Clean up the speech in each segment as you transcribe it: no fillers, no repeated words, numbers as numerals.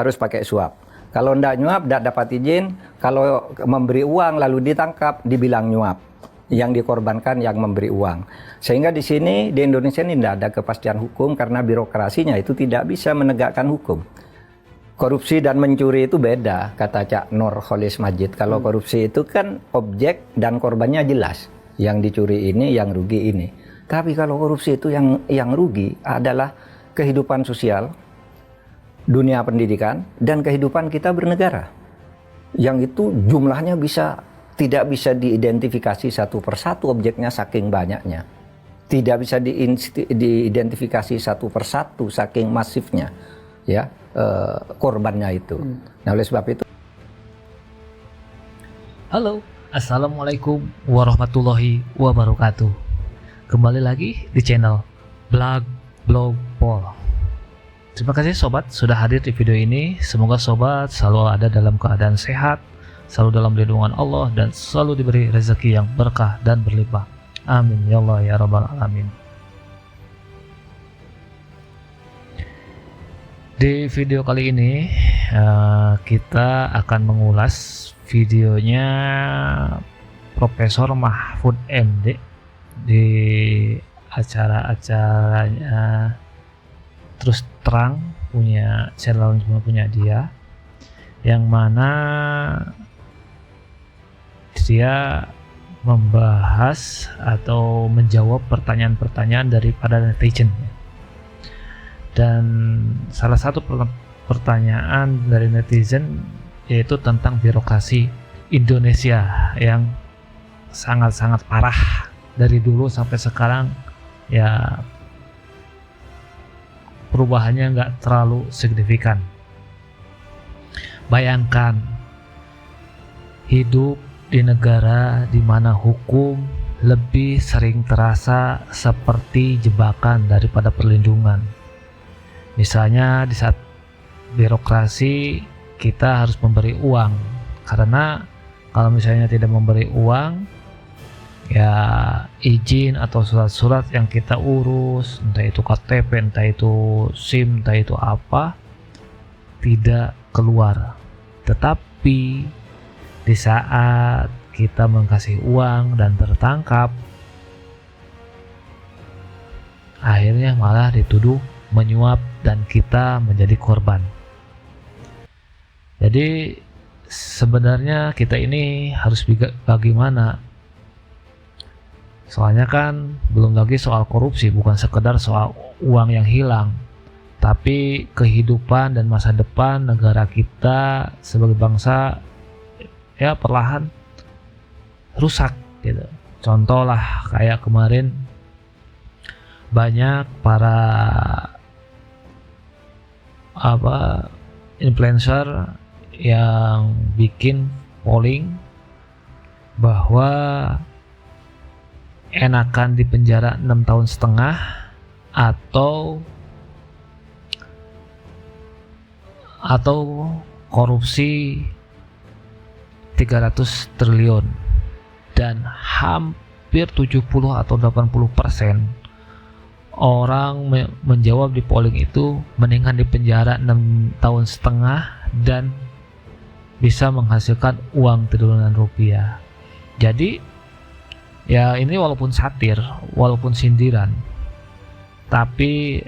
harus pakai suap. Kalau ndak nyuap, ndak dapat izin. Kalau memberi uang lalu ditangkap, dibilang nyuap. Yang dikorbankan yang memberi uang. Sehingga di sini, di Indonesia ini ndak ada kepastian hukum karena birokrasinya itu tidak bisa menegakkan hukum. Korupsi dan mencuri itu beda, kata Cak Nur Kholis Majid. Kalau korupsi itu kan objek dan korbannya jelas. Yang dicuri ini, yang rugi ini. Tapi kalau korupsi itu yang rugi adalah kehidupan sosial, dunia pendidikan, dan kehidupan kita bernegara. Yang itu jumlahnya tidak bisa diidentifikasi satu persatu objeknya saking banyaknya. Tidak bisa diidentifikasi satu persatu saking masifnya ya korbannya itu. Nah, oleh sebab itu. Halo, assalamualaikum warahmatullahi wabarakatuh. Kembali lagi di channel Blog Pol. Terima kasih sobat sudah hadir di video ini. Semoga sobat selalu ada dalam keadaan sehat, selalu dalam lindungan Allah, dan selalu diberi rezeki yang berkah dan berlimpah. Amin ya Allah ya Rabbal Alamin. Di video kali ini kita akan mengulas videonya Profesor Mahfud MD di acara-acaranya Terus Terang, punya channel cuma punya dia, yang mana dia membahas atau menjawab pertanyaan-pertanyaan daripada netizen. Dan salah satu pertanyaan dari netizen yaitu tentang birokrasi Indonesia yang sangat-sangat parah dari dulu sampai sekarang. Ya, perubahannya nggak terlalu signifikan. Bayangkan hidup di negara di mana hukum lebih sering terasa seperti jebakan daripada perlindungan. Misalnya di saat birokrasi kita harus memberi uang, karena kalau misalnya tidak memberi uang, ya izin atau surat-surat yang kita urus, entah itu KTP, entah itu SIM, entah itu apa, tidak keluar. Tetapi di saat kita mengasih uang dan tertangkap, akhirnya malah dituduh menyuap dan kita menjadi korban. Jadi sebenarnya kita ini harus bagaimana? Soalnya kan belum lagi soal korupsi, bukan sekedar soal uang yang hilang, tapi kehidupan dan masa depan negara kita sebagai bangsa ya perlahan rusak gitu. Contoh lah kayak kemarin banyak para influencer yang bikin polling bahwa enakan di penjara 6,5 tahun atau korupsi 300 triliun, dan hampir 70 atau 80% orang menjawab di polling itu mendingan di penjara 6,5 tahun dan bisa menghasilkan uang triliunan rupiah. Jadi ya ini walaupun satir, walaupun sindiran, tapi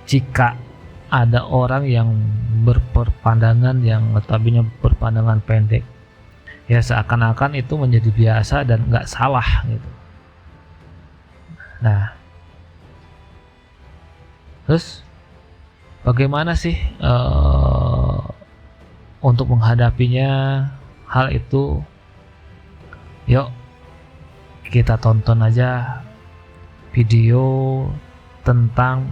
jika ada orang yang berpandangan yang notabene berpandangan pendek, ya seakan-akan itu menjadi biasa dan nggak salah gitu. Nah, terus bagaimana sih untuk menghadapinya hal itu? Yuk kita tonton aja video tentang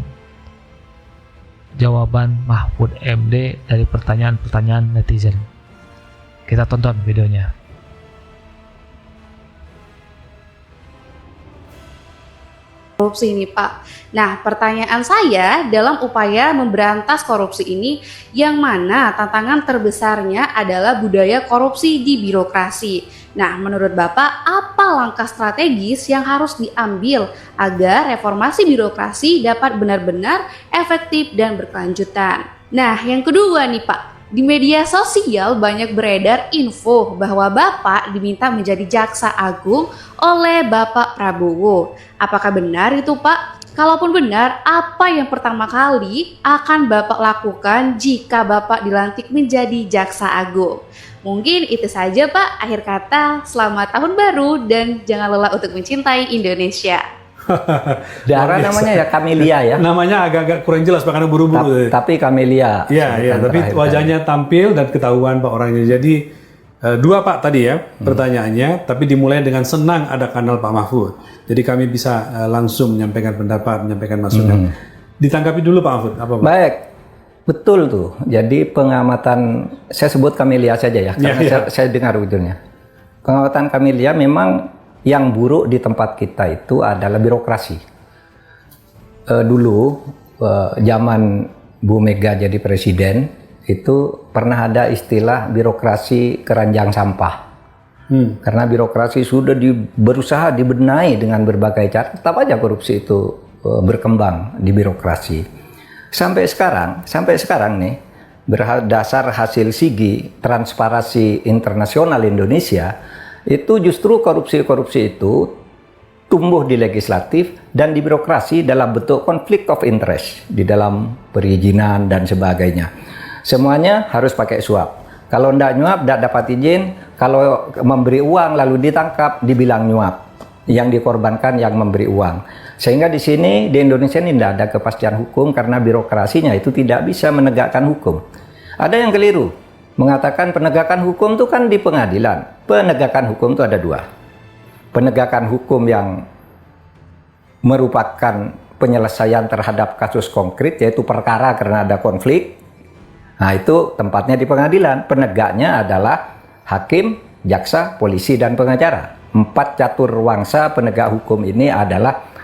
jawaban Mahfud MD dari pertanyaan-pertanyaan netizen. Kita tonton videonya. Korupsi ini, Pak. Nah, pertanyaan saya dalam upaya memberantas korupsi ini, yang mana tantangan terbesarnya adalah budaya korupsi di birokrasi. Nah, menurut Bapak, apa langkah strategis yang harus diambil agar reformasi birokrasi dapat benar-benar efektif dan berkelanjutan? Nah, yang kedua nih Pak, di media sosial banyak beredar info bahwa Bapak diminta menjadi jaksa agung oleh Bapak Prabowo. Apakah benar itu Pak? Kalaupun benar, apa yang pertama kali akan Bapak lakukan jika Bapak dilantik menjadi jaksa agung? Mungkin itu saja Pak, akhir kata selamat tahun baru dan jangan lelah untuk mencintai Indonesia. Dara namanya ya Camelia ya. Namanya agak-agak kurang jelas karena buru-buru. Tapi Camelia. Iya, iya. Tapi wajahnya tampil dan ketahuan Pak orangnya. Jadi dua Pak tadi ya pertanyaannya. Tapi dimulai dengan senang ada kanal Pak Mahfud. Jadi kami bisa langsung menyampaikan pendapat, menyampaikan masukan. Ditanggapi dulu Pak Mahfud. Apa Pak? Baik, betul tuh. Jadi pengamatan, saya sebut Camelia saja ya, karena saya dengar ujungnya. Pengamatan Camelia memang yang buruk di tempat kita itu adalah birokrasi. Dulu zaman Bu Mega jadi presiden itu pernah ada istilah birokrasi keranjang sampah. Karena birokrasi sudah berusaha dibenahi dengan berbagai cara, tetap aja korupsi itu berkembang di birokrasi. Sampai sekarang nih, berdasar hasil SIGI Transparansi Internasional Indonesia, itu justru korupsi itu tumbuh di legislatif dan di birokrasi dalam bentuk konflik of interest di dalam perizinan dan sebagainya. Semuanya harus pakai suap. Kalau ndak nyuap, ndak dapat izin. Kalau memberi uang lalu ditangkap, dibilang nyuap. Yang dikorbankan yang memberi uang. Sehingga di sini di Indonesia ini tidak ada kepastian hukum karena birokrasinya itu tidak bisa menegakkan hukum. Ada yang keliru. Mengatakan penegakan hukum itu kan di pengadilan. Penegakan hukum itu ada dua. Penegakan hukum yang merupakan penyelesaian terhadap kasus konkret, yaitu perkara karena ada konflik. Nah itu tempatnya di pengadilan. Penegaknya adalah hakim, jaksa, polisi, dan pengacara. 4 catur wangsa penegak hukum ini adalah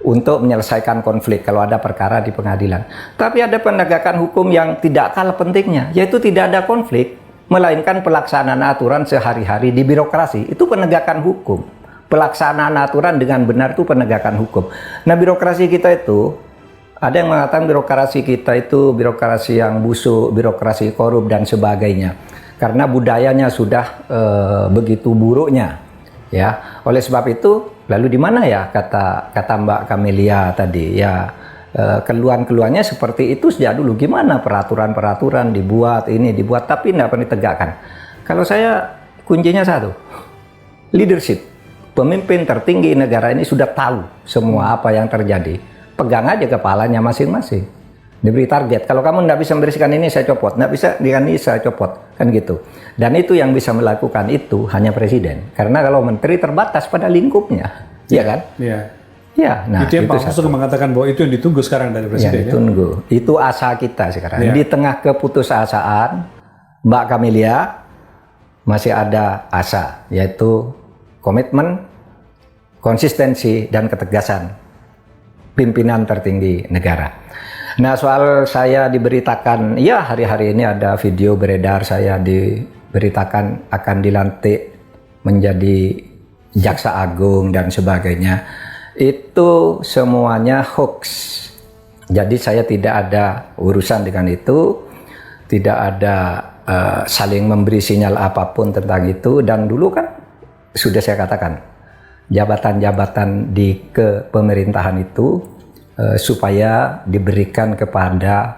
untuk menyelesaikan konflik kalau ada perkara di pengadilan. Tapi ada penegakan hukum yang tidak kalah pentingnya, yaitu tidak ada konflik, melainkan pelaksanaan aturan sehari-hari di birokrasi. Itu penegakan hukum. Pelaksanaan aturan dengan benar itu penegakan hukum. Nah, birokrasi kita itu, ada yang mengatakan birokrasi kita itu birokrasi yang busuk, birokrasi korup, dan sebagainya. Karena budayanya sudah begitu buruknya. Ya, oleh sebab itu, lalu di mana ya kata Mbak Camelia tadi ya, keluhan-keluhannya seperti itu sejak dulu. Gimana peraturan-peraturan dibuat tapi tidak pernah ditegakkan. Kalau saya kuncinya satu, leadership. Pemimpin tertinggi negara ini sudah tahu semua apa yang terjadi. Pegang aja kepalanya masing-masing. Diberi target, kalau kamu tidak bisa membersihkan ini saya copot, tidak bisa dengan ini saya copot, kan gitu. Dan itu yang bisa melakukan itu hanya presiden, karena kalau menteri terbatas pada lingkupnya, ya kan? Iya. Ya, nah itu yang Pak Mahfud mengatakan bahwa itu yang ditunggu sekarang dari presiden. Ya, ditunggu. Itu asa kita sekarang. Di tengah keputusasaan, Mbak Camelia masih ada asa, yaitu komitmen, konsistensi, dan ketegasan pimpinan tertinggi negara. Nah, soal saya diberitakan, ya hari-hari ini ada video beredar saya diberitakan akan dilantik menjadi jaksa agung dan sebagainya. Itu semuanya hoax. Jadi saya tidak ada urusan dengan itu, tidak ada saling memberi sinyal apapun tentang itu. Dan dulu kan sudah saya katakan, jabatan-jabatan di kepemerintahan itu supaya diberikan kepada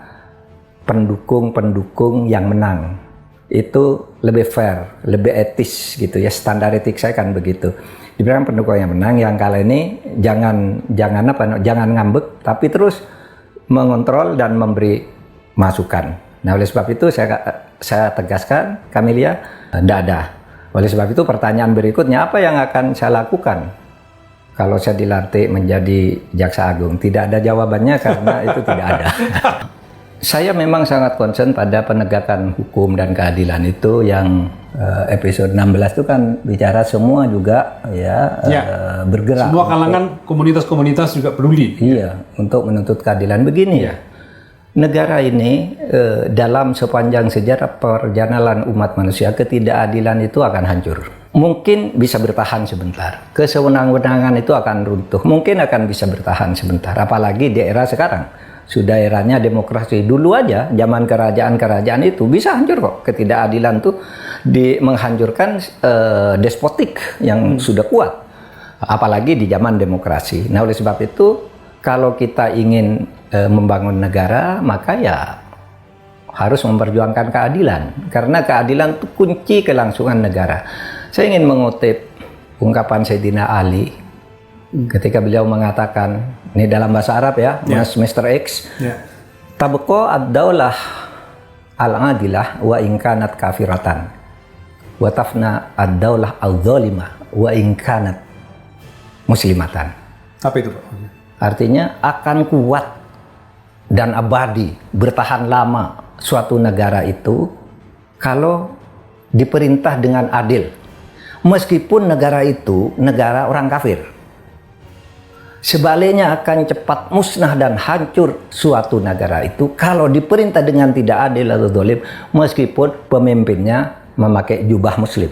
pendukung-pendukung yang menang. Itu lebih fair, lebih etis gitu ya, standar etik saya kan begitu. Diberikan pendukung yang menang, yang kali ini jangan ngambek, tapi terus mengontrol dan memberi masukan. Nah, oleh sebab itu saya tegaskan, Camelia, tidak ada. Oleh sebab itu pertanyaan berikutnya, apa yang akan saya lakukan kalau saya dilantik menjadi jaksa agung? Tidak ada jawabannya karena itu tidak ada. Saya memang sangat concern pada penegakan hukum dan keadilan itu yang episode 16 itu kan bicara semua juga bergerak. Semua kalangan komunitas-komunitas juga peduli. Iya, untuk menuntut keadilan. Begini ya, negara ini dalam sepanjang sejarah perjalanan umat manusia, ketidakadilan itu akan hancur. Mungkin bisa bertahan sebentar, kesewenang-wenangan itu akan runtuh, mungkin akan bisa bertahan sebentar, apalagi di era sekarang. sudah eranya demokrasi. Dulu aja zaman kerajaan-kerajaan itu bisa hancur kok. Ketidakadilan tuh menghancurkan despotik yang sudah kuat. Apalagi di zaman demokrasi. Nah, oleh sebab itu kalau kita ingin membangun negara, maka ya harus memperjuangkan keadilan. Karena keadilan itu kunci kelangsungan negara. Saya ingin mengutip ungkapan Sayyidina Ali ketika beliau mengatakan, ini dalam bahasa Arab ya, Mas Mr. X, tabqa ad-daulah al-adilah wa in kanat kafiratan wa tafna ad-daulah al-zalimah wa in kanat muslimatan. Apa itu, Pak? Artinya akan kuat dan abadi, bertahan lama suatu negara itu kalau diperintah dengan adil. Meskipun negara itu negara orang kafir. Sebaliknya akan cepat musnah dan hancur suatu negara itu kalau diperintah dengan tidak adil atau zalim, meskipun pemimpinnya memakai jubah muslim.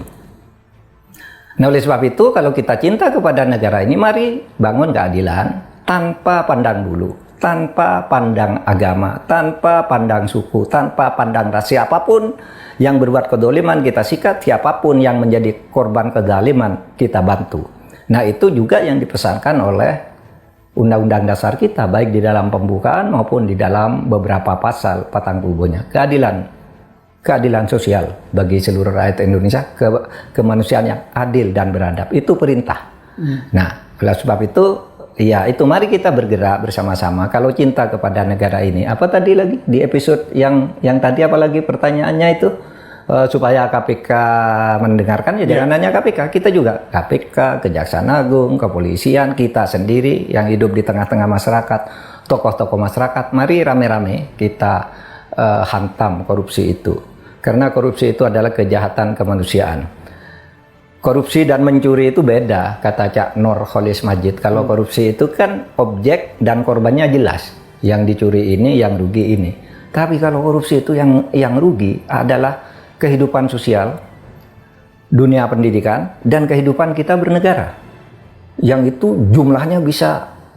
Nah, oleh sebab itu kalau kita cinta kepada negara ini, mari bangun keadilan tanpa pandang bulu, tanpa pandang agama, tanpa pandang suku, tanpa pandang ras. Siapapun yang berbuat kedoliman kita sikat, siapapun yang menjadi korban kezaliman kita bantu. Nah, itu juga yang dipesankan oleh Undang-Undang Dasar kita, baik di dalam pembukaan maupun di dalam beberapa pasal patang tubuhnya. Keadilan sosial bagi seluruh rakyat Indonesia, kemanusiaan yang adil dan beradab, itu perintah. Nah, oleh sebab itu, ya itu mari kita bergerak bersama-sama. Kalau cinta kepada negara ini, apa tadi lagi di episode yang tadi, apalagi pertanyaannya itu, supaya KPK mendengarkan, ya jangan hanya KPK, kita juga KPK, Kejaksaan Agung, Kepolisian, kita sendiri yang hidup di tengah-tengah masyarakat, tokoh-tokoh masyarakat, mari rame-rame kita hantam korupsi itu. Karena korupsi itu adalah kejahatan kemanusiaan. Korupsi dan mencuri itu beda, kata Cak Nur Kholis Majid. Kalau korupsi itu kan objek dan korbannya jelas. Yang dicuri ini, yang rugi ini. Tapi kalau korupsi itu yang rugi adalah kehidupan sosial, dunia pendidikan, dan kehidupan kita bernegara. Yang itu jumlahnya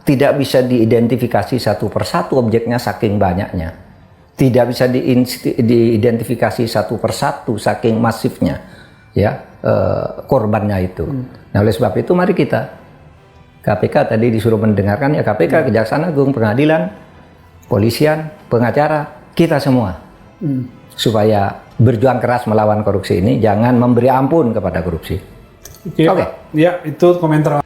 tidak bisa diidentifikasi satu persatu objeknya saking banyaknya. Tidak bisa diidentifikasi satu persatu saking masifnya, ya, korbannya itu. Nah, oleh sebab itu mari kita, KPK tadi disuruh mendengarkan, ya KPK, Kejaksaan Agung, Pengadilan, Polisian, pengacara, kita semua, supaya berjuang keras melawan korupsi ini, jangan memberi ampun kepada korupsi. Oke. Ya, itu komentar.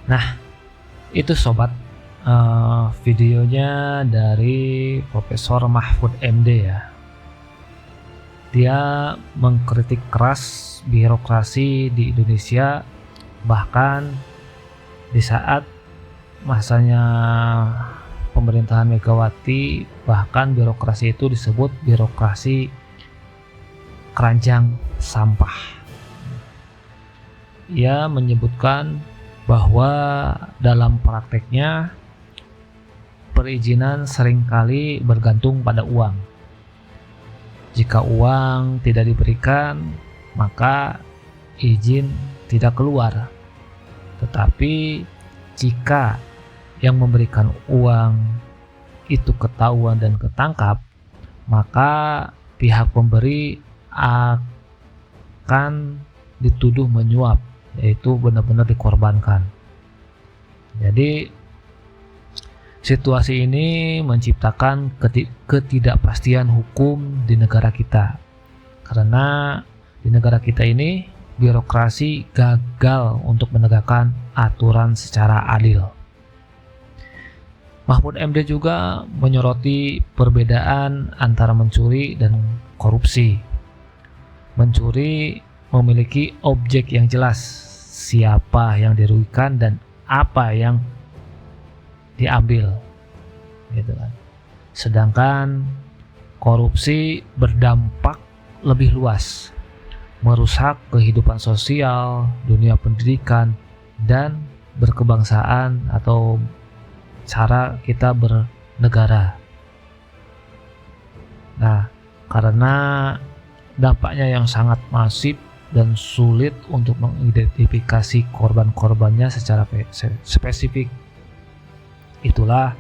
Nah, itu sobat, videonya dari Profesor Mahfud MD ya. Dia mengkritik keras birokrasi di Indonesia, bahkan di saat masanya pemerintahan Megawati, bahkan birokrasi itu disebut birokrasi keranjang sampah. Ia menyebutkan bahwa dalam prakteknya perizinan seringkali bergantung pada uang. Jika uang tidak diberikan, maka izin tidak keluar. Tetapi jika yang memberikan uang itu ketahuan dan ketangkap, maka pihak pemberi akan dituduh menyuap, yaitu benar-benar dikorbankan. Jadi situasi ini menciptakan ketidakpastian hukum di negara kita, karena di negara kita ini birokrasi gagal untuk menegakkan aturan secara adil. Mahfud MD juga menyoroti perbedaan antara mencuri dan korupsi. Mencuri memiliki objek yang jelas, siapa yang dirugikan dan apa yang diambil, gitu kan. Sedangkan korupsi berdampak lebih luas, merusak kehidupan sosial, dunia pendidikan, dan berkebangsaan atau cara kita bernegara. Nah, karena dampaknya yang sangat masif dan sulit untuk mengidentifikasi korban-korbannya secara spesifik. Itulah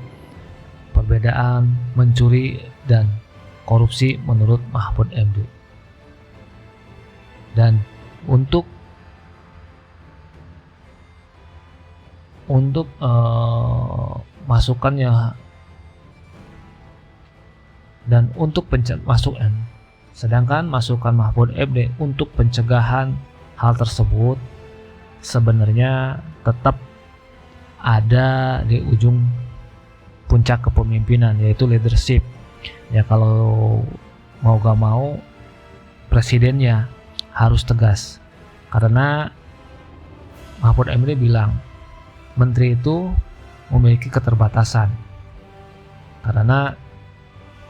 perbedaan mencuri dan korupsi menurut Mahfud MD. Dan untuk masukannya dan untuk masukan, sedangkan masukan Mahfud MD untuk pencegahan hal tersebut sebenarnya tetap ada di ujung puncak kepemimpinan, yaitu leadership. Ya, kalau mau gak mau presidennya harus tegas, karena Mahfud MD bilang menteri itu memiliki keterbatasan, karena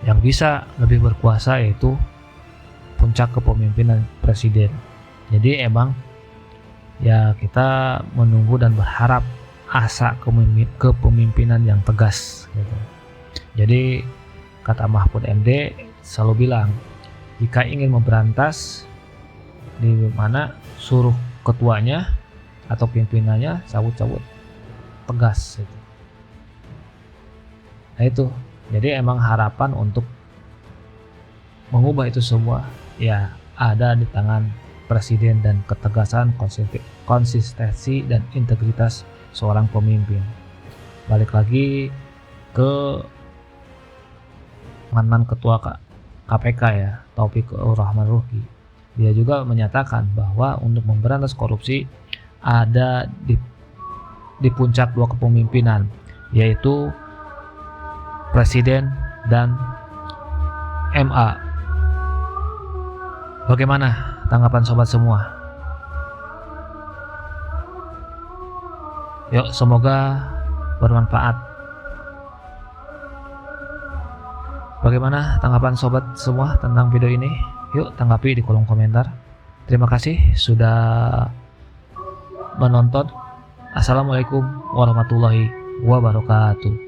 yang bisa lebih berkuasa yaitu puncak kepemimpinan presiden. Jadi emang ya kita menunggu dan berharap asa kepemimpinan yang tegas gitu. Jadi kata Mahfud MD selalu bilang, jika ingin memberantas, di mana suruh ketuanya atau pimpinannya cabut-cabut, tegas gitu. Nah itu, jadi emang harapan untuk mengubah itu semua ya ada di tangan presiden dan ketegasan, konsistensi dan integritas seorang pemimpin. Balik lagi ke mantan ketua KPK ya, Taufikur Rahman Ruki. Dia juga menyatakan bahwa untuk memberantas korupsi ada di puncak dua kepemimpinan, yaitu presiden dan MA. Bagaimana tanggapan sobat semua? Yuk, semoga bermanfaat. Bagaimana tanggapan sobat semua tentang video ini? Yuk tanggapi di kolom komentar. Terima kasih sudah menonton. Assalamualaikum warahmatullahi wabarakatuh.